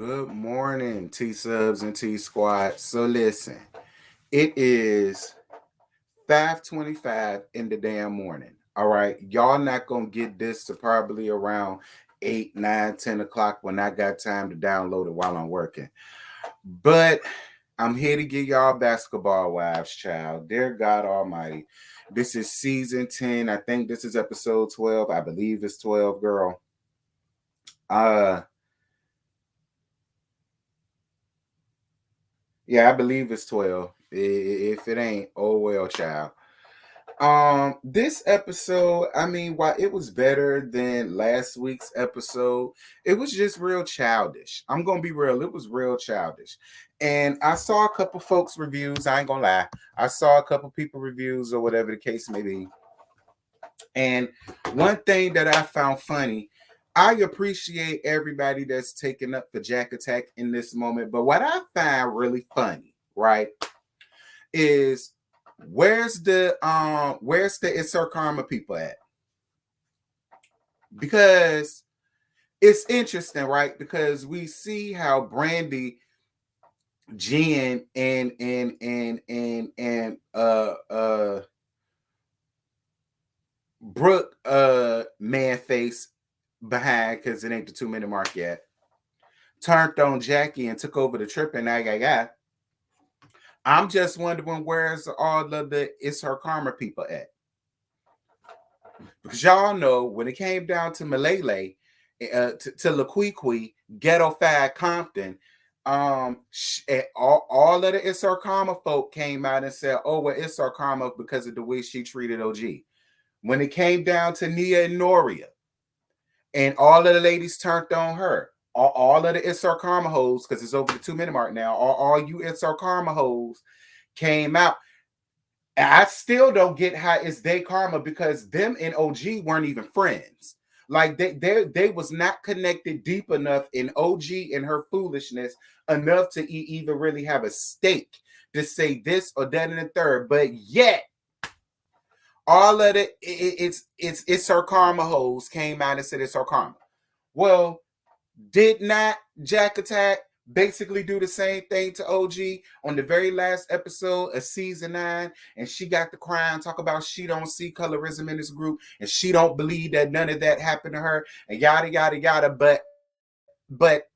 Good morning, T subs and T squad. So listen, it is 5:25 in the damn morning. All right. Y'all not gonna get this to probably around 8, 9, 10 o'clock when I got time to download it while I'm working. But I'm here to give y'all basketball wives, child. Dear God Almighty. This is season 10. I think this is episode 12. I believe it's 12, girl. Uh Yeah, I believe it's 12. If it ain't, oh well, child. This episode, I mean, while it was better than last week's episode, it was just real childish. I'm gonna be real, it was real childish. And I saw a couple folks' reviews, I ain't gonna lie. I saw a couple people reviews or whatever the case may be. And one thing that I found funny, I appreciate everybody that's taking up the Jack Attack in this moment. But what I find really funny, right, is where's the It's Her Karma people at? Because it's interesting, right? Because we see how Brandy, Jen, and Brooke man face behind because it ain't the 2 minute mark yet. Turned on Jackie and took over the trip and I'm just wondering where's all of the It's Her Karma people at? Because y'all know when it came down to Malele, to Laquiqui, Ghetto Fad Compton, all of the It's Her Karma folk came out and said, oh, well, it's her karma because of the way she treated OG. When it came down to Nia and Noria, and all of the ladies turned on her, all of the It's Her Karma hoes, because it's over the 2 minute mark now, all you It's Her Karma hoes came out. I still don't get how it's they karma because them and OG weren't even friends. Like they was not connected deep enough in OG and her foolishness enough to even really have a stake to say this or that and the third. But yet, all of it's her karma hoes came out and said it's her karma. Well, did not Jack Attack basically do the same thing to OG on the very last episode of season 9? And she got the crown, talk about she don't see colorism in this group and she don't believe that none of that happened to her and yada yada yada. But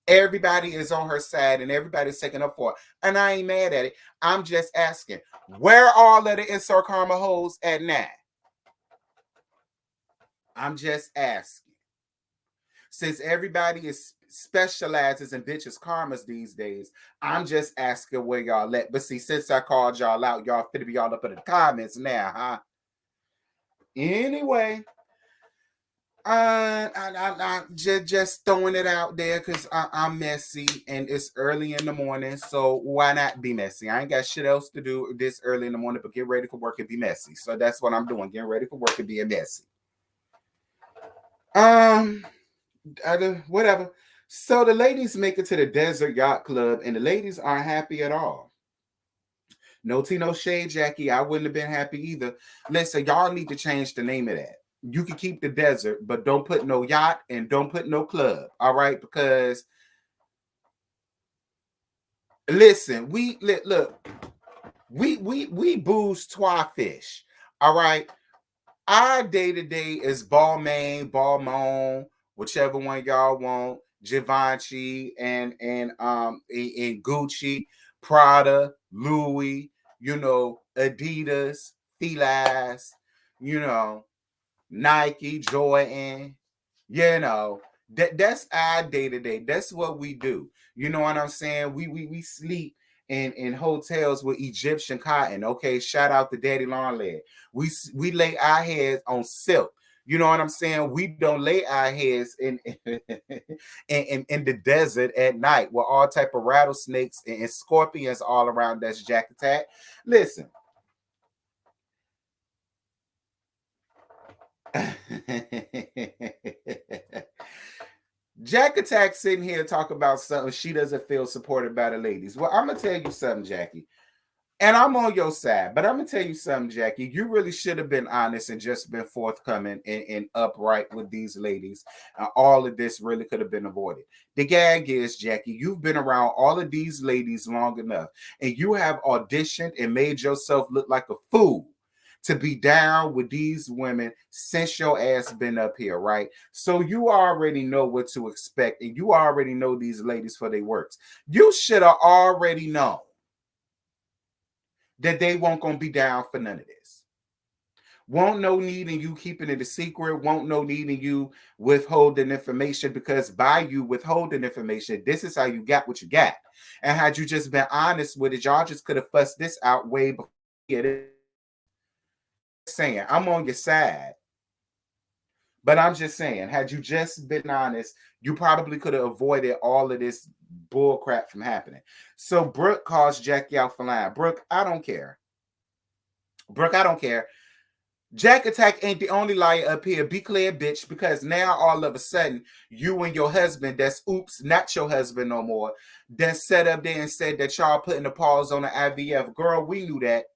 everybody is on her side and everybody's taking up for it. And I ain't mad at it. I'm just asking, where all of the It's Her Karma hoes at now? I'm just asking. Since everybody is specializes in bitches karmas these days, I'm just asking where y'all at. But see, since I called y'all out, y'all finna be all up in the comments now, huh? Anyway, I just throwing it out there because I'm messy and it's early in the morning, so why not be messy? I ain't got shit else to do this early in the morning, but get ready for work and be messy. So that's what I'm doing, getting ready for work and being messy. Um, whatever. So the ladies make it to the Desert Yacht Club, and the ladies aren't happy at all. No tea, no shade, Jackie. I wouldn't have been happy either. Listen, y'all need to change the name of that. You can keep the desert, but don't put no yacht and don't put no club. All right, because listen, look, we booze twi fish. All right, our day to day is Balmain, Balmain, whichever one y'all want, Givenchy and Gucci, Prada, Louis, Adidas, Fila, you know, Nike, Jordan, you know. That's our day to day. That's what we do. You know what I'm saying? We sleep in hotels with Egyptian cotton. Okay, shout out to Daddy Long Leg. We lay our heads on silk. You know what I'm saying? We don't lay our heads in the desert at night with all type of rattlesnakes and scorpions all around. That's Jack Attack. Listen. Jack Attack sitting here talking about something she doesn't feel supported by the ladies. Well, I'm gonna tell you something, Jackie. And I'm on your side, but I'm gonna tell you something, Jackie. You really should have been honest and just been forthcoming and upright with these ladies. All of this really could have been avoided. The gag is, Jackie, you've been around all of these ladies long enough, and you have auditioned and made yourself look like a fool to be down with these women since your ass been up here, right? So you already know what to expect, and you already know these ladies for their works. You should have already known that they won't gonna be down for none of this. Won't no need in you keeping it a secret. Won't no need in you withholding information, because by you withholding information, this is how you got what you got. And had you just been honest with it, y'all just could have fussed this out way before. Saying I'm on your side, but I'm just saying, had you just been honest, you probably could have avoided all of this bull crap from happening. So Brooke calls Jackie out for lying. Brooke, I don't care. Brooke, I don't care. Jack Attack ain't the only liar up here. Be clear, bitch, because now all of a sudden, you and your husband, that's oops, not your husband no more, that set up there and said that y'all putting the pause on the IVF. Girl, we knew that.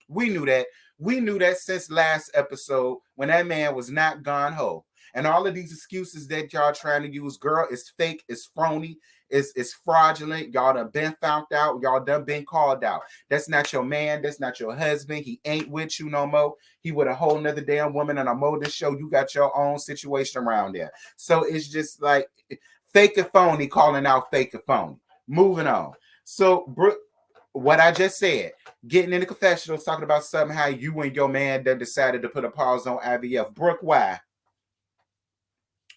We knew that. We knew that since last episode when that man was not gone ho. And all of these excuses that y'all trying to use, girl, is fake, is phony, is fraudulent. Y'all done been found out. Y'all done been called out. That's not your man. That's not your husband. He ain't with you no more. He with a whole nother damn woman on a motor show. You got your own situation around there. So it's just like fake and phony calling out fake and phony. Moving on. So, Brooke, what I just said, getting in the confessionals, talking about somehow you and your man then decided to put a pause on IVF. Brooke, why?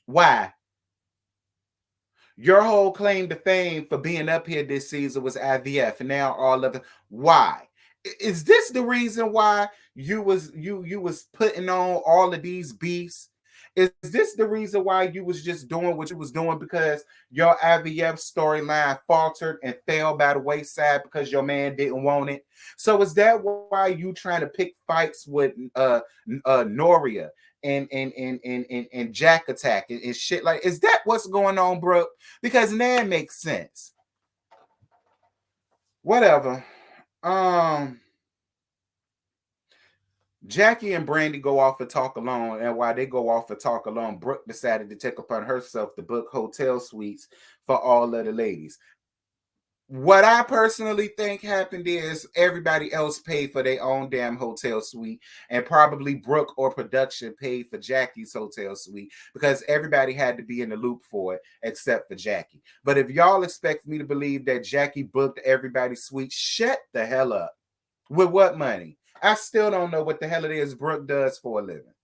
Why? Your whole claim to fame for being up here this season was IVF, and now all of it. Why? Is this the reason why you was putting on all of these beefs? Is this the reason why you was just doing what you was doing because your IVF storyline faltered and fell by the wayside because your man didn't want it? So is that why you trying to pick fights with Noria and Jack Attack and shit? Like, is that what's going on, Brooke? Because now it makes sense. Whatever. Jackie and Brandy go off and talk alone, and while they go off and talk alone, Brooke decided to take upon herself to book hotel suites for all of the ladies. What I personally think happened is everybody else paid for their own damn hotel suite, and probably Brooke or production paid for Jackie's hotel suite because everybody had to be in the loop for it except for Jackie. But if y'all expect me to believe that Jackie booked everybody's suite, shut the hell up. With what money? I still don't know what the hell it is Brooke does for a living.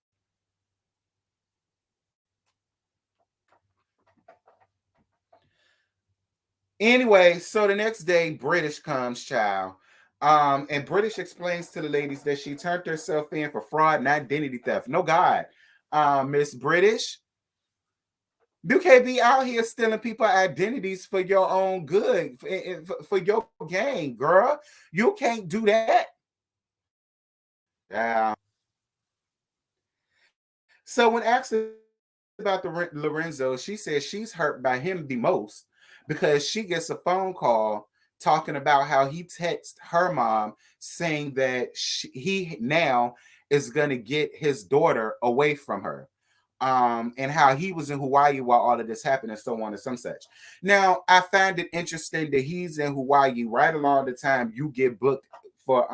Anyway, so the next day, British comes, child. And British explains to the ladies that she turned herself in for fraud and identity theft. No God. Miss British, you can't be out here stealing people identities for your own good, for your gain, girl. You can't do that. Yeah. So when asked about the Lorenzo, she says she's hurt by him the most because she gets a phone call talking about how he texted her mom saying that he now is going to get his daughter away from her. And how he was in Hawaii while all of this happened and so on and some such. Now, I find it interesting that he's in Hawaii right along the time you get booked for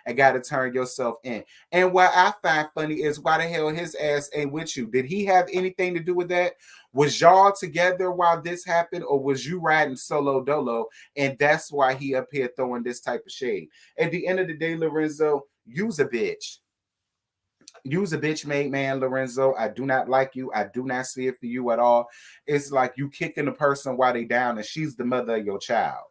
and got to turn yourself in. And what I find funny is why the hell his ass ain't with you? Did he have anything to do with that? Was y'all together while this happened, or was you riding solo dolo and that's why he up here throwing this type of shade? At the end of the day, Lorenzo, you's a bitch. You's a bitch made man, Lorenzo. I do not like you. I do not see it for you at all. It's like you kicking the person while they down, and she's the mother of your child.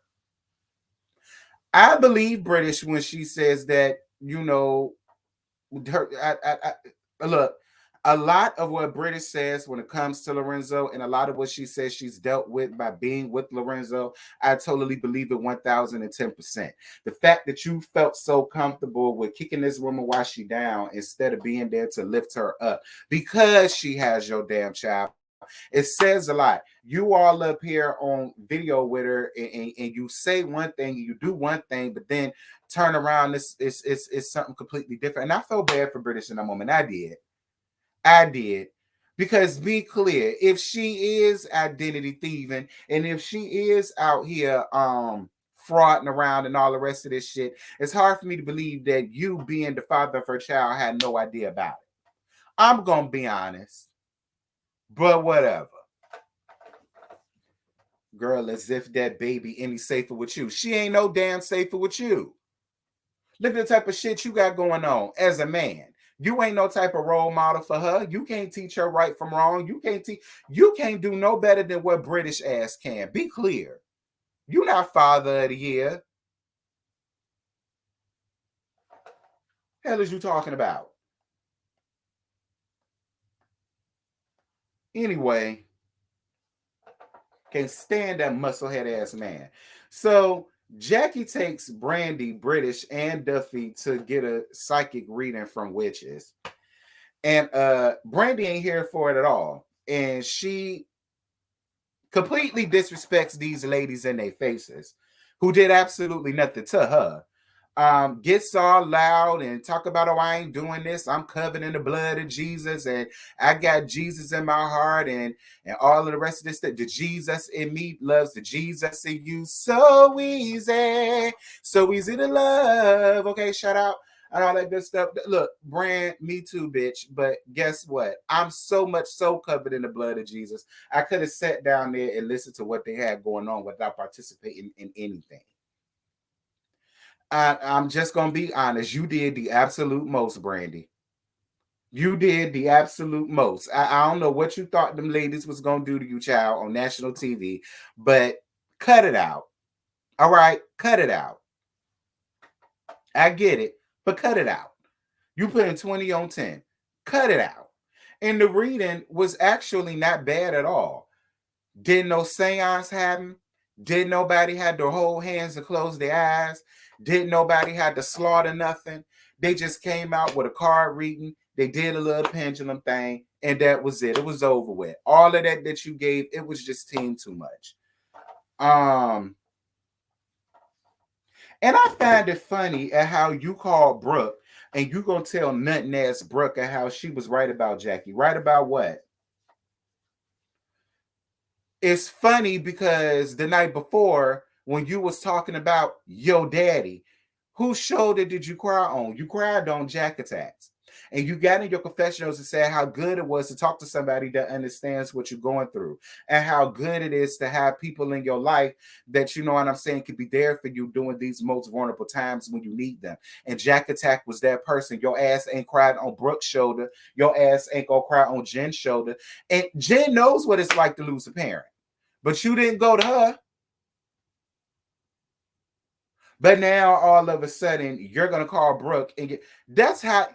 I believe British when she says that, you know, her. Look, a lot of what British says when it comes to Lorenzo, and a lot of what she says she's dealt with by being with Lorenzo, I totally believe it 1010%. The fact that you felt so comfortable with kicking this woman while she down instead of being there to lift her up because she has your damn child. It says a lot. You all up here on video with her, and you say one thing, you do one thing, but then turn around, it's something completely different. And I felt bad for British in that moment. I did. Because be clear, if she is identity thieving, and if she is out here frauding around and all the rest of this shit, it's hard for me to believe that you, being the father of her child, had no idea about it. I'm gonna be honest. But whatever. Girl, as if that baby any safer with you. She ain't no damn safer with you. Look at the type of shit you got going on as a man. You ain't no type of role model for her. You can't teach her right from wrong. You can't do no better than what British ass can. Be clear. You not father of the year. Hell is you talking about? Anyway, can't stand that musclehead ass man. So Jackie takes Brandy, British, and Duffy to get a psychic reading from witches. And Brandy ain't here for it at all. And she completely disrespects these ladies in their faces who did absolutely nothing to her. Gets all loud and talk about, oh, I ain't doing this. I'm covered in the blood of Jesus, and I got Jesus in my heart, and all of the rest of this stuff. The Jesus in me loves the Jesus in you. So easy to love. Okay, shout out and all that good stuff. Look, Brand, me too, bitch. But guess what? I'm so much so covered in the blood of Jesus. I could have sat down there and listened to what they had going on without participating in anything. I'm just gonna be honest. You did the absolute most, Brandy. You did the absolute most. I don't know what you thought them ladies was gonna do to you, child, on national TV, but cut it out. All right, cut it out. I get it, but cut it out. You put in 20 on 10. Cut it out. And the reading was actually not bad at all. Didn't no seance happen. Didn't nobody had to hold hands and close their eyes. Didn't nobody had to slaughter nothing. They just came out with a card reading. They did a little pendulum thing, and that was it. It was over with. All of that you gave, it was just team too much. And I find it funny at how you called Brooke, and you gonna tell nothing ass Brooke at how she was right about Jackie. Right about what? It's funny because the night before, when you was talking about your daddy, whose shoulder did you cry on? You cried on Jack Attacks. And you got in your confessionals and said how good it was to talk to somebody that understands what you're going through, and how good it is to have people in your life that, you know what I'm saying, could be there for you during these most vulnerable times when you need them. And Jack Attack was that person. Your ass ain't cried on Brooke's shoulder. Your ass ain't gonna cry on Jen's shoulder. And Jen knows what it's like to lose a parent. But you didn't go to her. But now all of a sudden you're gonna call Brooke and get. That's how.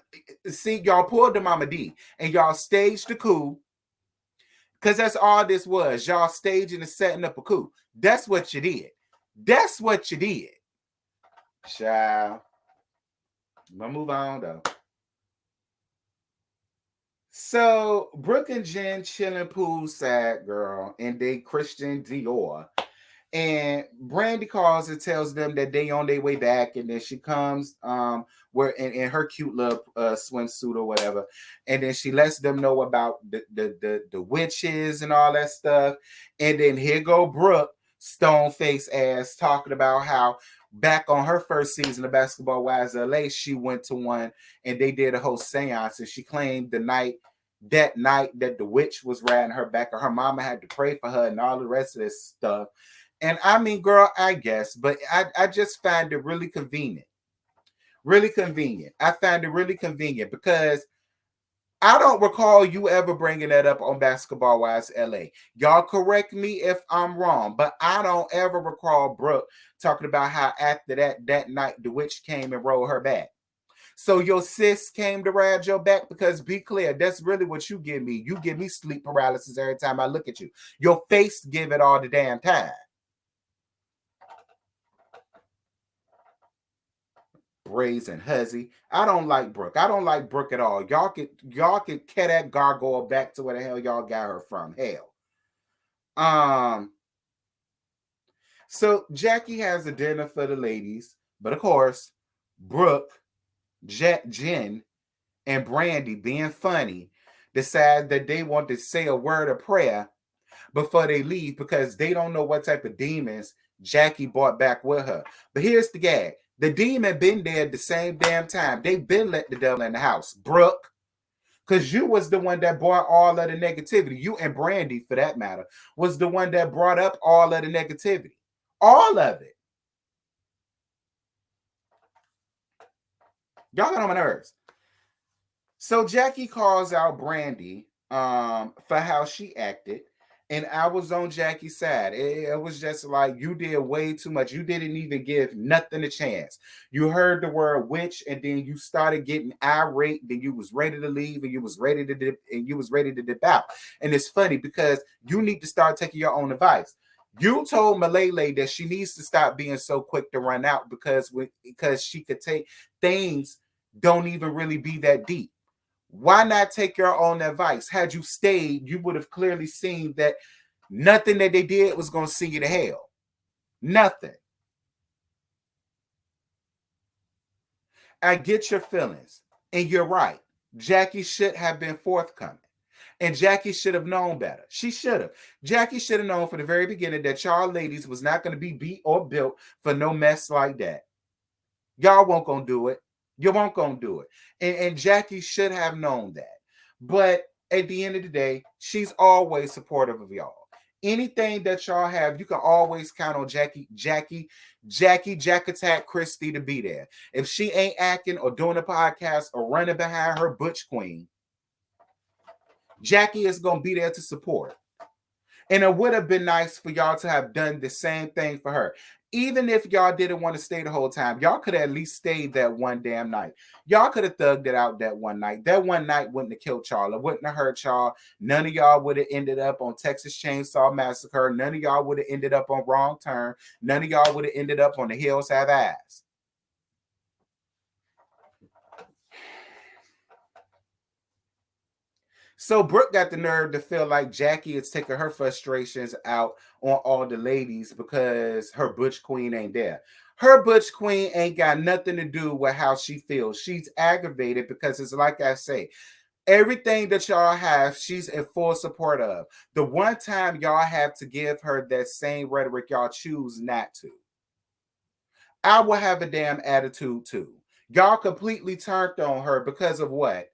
See, y'all pulled the Mama D and y'all staged the coup, because that's all this was. Y'all staging and setting up a coup. That's what you did. That's what you did. Child. We'll move on though. So Brooke and Jen chilling poolside, girl, and they Christian Dior. And Brandy calls and tells them that they on their way back, and then she comes where in her cute little swimsuit or whatever, and then she lets them know about the witches and all that stuff. And then here go Brooke, stone face ass, talking about how back on her first season of Basketball Wives LA, she went to one and they did a whole seance, and she claimed that night that the witch was riding her back, or her mama had to pray for her and all the rest of this stuff. And I mean, girl, I guess, but I just find it really convenient. Really convenient. I find it really convenient because I don't recall you ever bringing that up on Basketball Wives LA. Y'all correct me if I'm wrong, but I don't ever recall Brooke talking about how after that night the witch came and rolled her back. So your sis came to ride your back, because be clear, that's really what you give me. You give me sleep paralysis every time I look at you. Your face give it all the damn time. brazen huzzy. I don't like Brooke. I don't like Brooke at all. Y'all could cat that gargoyle back to where the hell y'all got her from. Hell. So Jackie has a dinner for the ladies, but of course, Brooke, Jen, and Brandy, being funny, decide that they want to say a word of prayer before they leave because they don't know what type of demons Jackie brought back with her. But here's the gag. The demon been there at the same damn time. They been let the devil in the house. Brooke, because you was the one that brought all of the negativity. You and Brandy, for that matter, was the one that brought up all of the negativity. All of it. Y'all got on my nerves. So Jackie calls out Brandy for how she acted. And I was on Jackie's side. It was just like, you did way too much. You didn't even give nothing a chance. You heard the word witch, and then you started getting irate. Then you was ready to leave, and you was ready to dip out. And it's funny because you need to start taking your own advice. You told Malele that she needs to stop being so quick to run out because she could take things don't even really be that deep. Why not take your own advice? Had you stayed, you would have clearly seen that nothing that they did was going to send you to hell. Nothing. I get your feelings, and you're right. Jackie should have been forthcoming, and Jackie should have known better. She should have. Jackie should have known from the very beginning that y'all ladies was not going to be beat or built for no mess like that. Y'all won't going to do it. You won't gonna do it. And Jackie should have known that. But at the end of the day, she's always supportive of y'all. Anything that y'all have, you can always count on Jack Attack Christie to be there. If she ain't acting or doing a podcast or running behind her butch queen, Jackie is gonna be there to support. And it would have been nice for y'all to have done the same thing for her. Even if y'all didn't want to stay the whole time, y'all could have at least stayed that one damn night. Y'all could have thugged it out that one night. That one night wouldn't have killed y'all. It wouldn't have hurt y'all. None of y'all would have ended up on Texas Chainsaw Massacre. None of y'all would have ended up on Wrong Turn. None of y'all would have ended up on The Hills Have Eyes. So Brooke got the nerve to feel like Jackie is taking her frustrations out on all the ladies because her butch queen ain't there. Her butch queen ain't got nothing to do with how she feels. She's aggravated because it's like I say, everything that y'all have, she's in full support of. The one time y'all have to give her that same rhetoric, y'all choose not to. I will have a damn attitude too. Y'all completely turned on her because of what?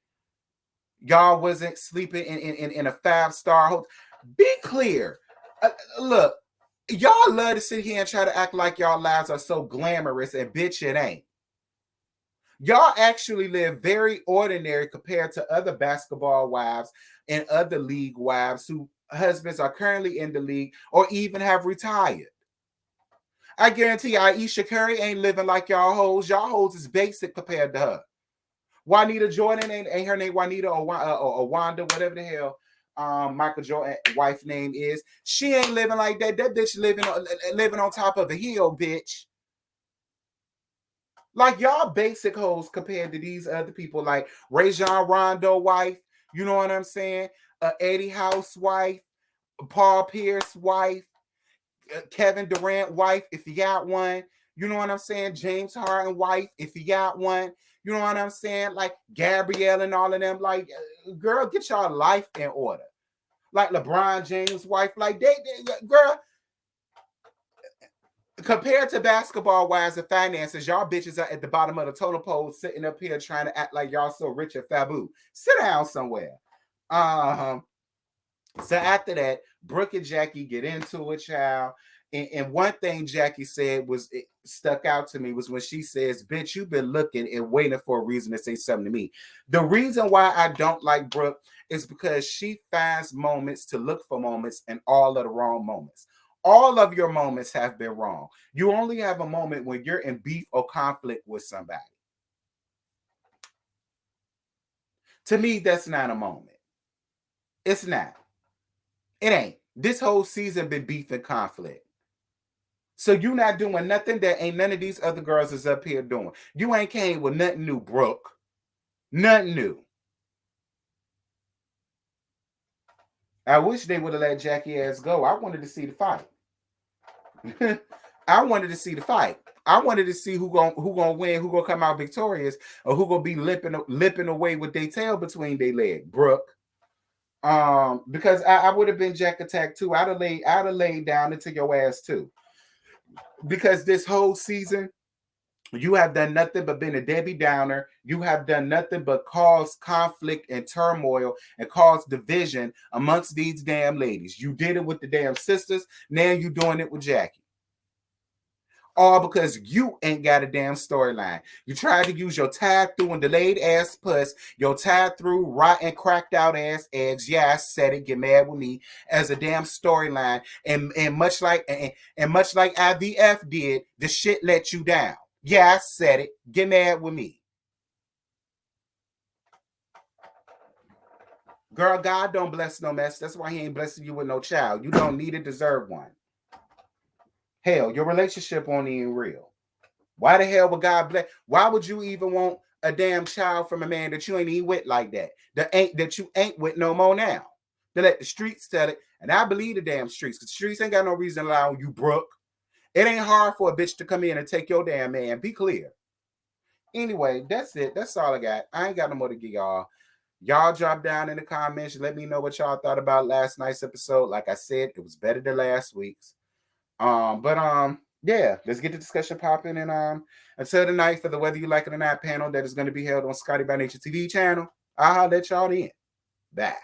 Y'all wasn't sleeping in a 5-star hotel. Be clear. Look, y'all love to sit here and try to act like y'all lives are so glamorous, and bitch, it ain't. Y'all actually live very ordinary compared to other basketball wives and other league wives whose husbands are currently in the league or even have retired. I guarantee you, Aisha Curry ain't living like y'all hoes. Y'all hoes is basic compared to her. Juanita Jordan ain't her name Juanita or Wanda, whatever the hell Michael Jordan wife name is. She ain't living like that. That bitch living on top of a hill, bitch. Like y'all basic hoes compared to these other people, like Rajon Rondo wife. You know what I'm saying? Eddie House wife, Paul Pierce wife, Kevin Durant wife, if you got one. You know what I'm saying? James Harden wife, if you got one. You know what I'm saying? Like Gabrielle and all of them. Like, girl, get your life in order. Like LeBron James' wife. Like, girl, compared to basketball wise and finances, y'all bitches are at the bottom of the totem pole sitting up here trying to act like y'all so rich and fabu. Sit down somewhere. So after that, Brooke and Jackie get into it, child. And one thing Jackie said it stuck out to me was when she says, bitch, you've been looking and waiting for a reason to say something to me. The reason why I don't like Brooke is because she finds moments to look for moments in all of the wrong moments. All of your moments have been wrong. You only have a moment when you're in beef or conflict with somebody. To me, that's not a moment. It's not. It ain't. This whole season been beef and conflict. So you not doing nothing that ain't none of these other girls is up here doing. You ain't came with nothing new, Brooke. Nothing new. I wish they would have let Jackie ass go. I wanted to see the fight. I wanted to see the fight. I wanted to see who gonna win, who gonna come out victorious, or who gonna be lipping away with their tail between their legs. Brooke. Because I would have been Jack Attack too. I'd have laid down into your ass too. Because this whole season, you have done nothing but been a Debbie Downer. You have done nothing but cause conflict and turmoil and cause division amongst these damn ladies. You did it with the damn sisters. Now you doing it with Jackie. All because you ain't got a damn storyline. You tried to use your tied through and delayed ass puss, your tied through rotten cracked out ass eggs. Yeah, I said it. Get mad with me as a damn storyline, and much like IVF did, the shit let you down. Yeah, I said it. Get mad with me. Girl, God don't bless no mess. That's why he ain't blessing you with no child. You don't need to deserve one. Hell, your relationship won't even real. Why the hell would God bless? Why would you even want a damn child from a man that you ain't even with like that? That you ain't with no more now. To let the streets tell it. And I believe the damn streets, because the streets ain't got no reason to allow you, Brooke. It ain't hard for a bitch to come in and take your damn man. Be clear. Anyway, that's it. That's all I got. I ain't got no more to give y'all. Y'all drop down in the comments. Let me know what y'all thought about last night's episode. Like I said, it was better than last week's. Yeah, let's get the discussion popping. And until tonight, for the Whether You Like It or Not panel that is going to be held on Scotty by Nature TV channel, I'll let y'all in. Bye.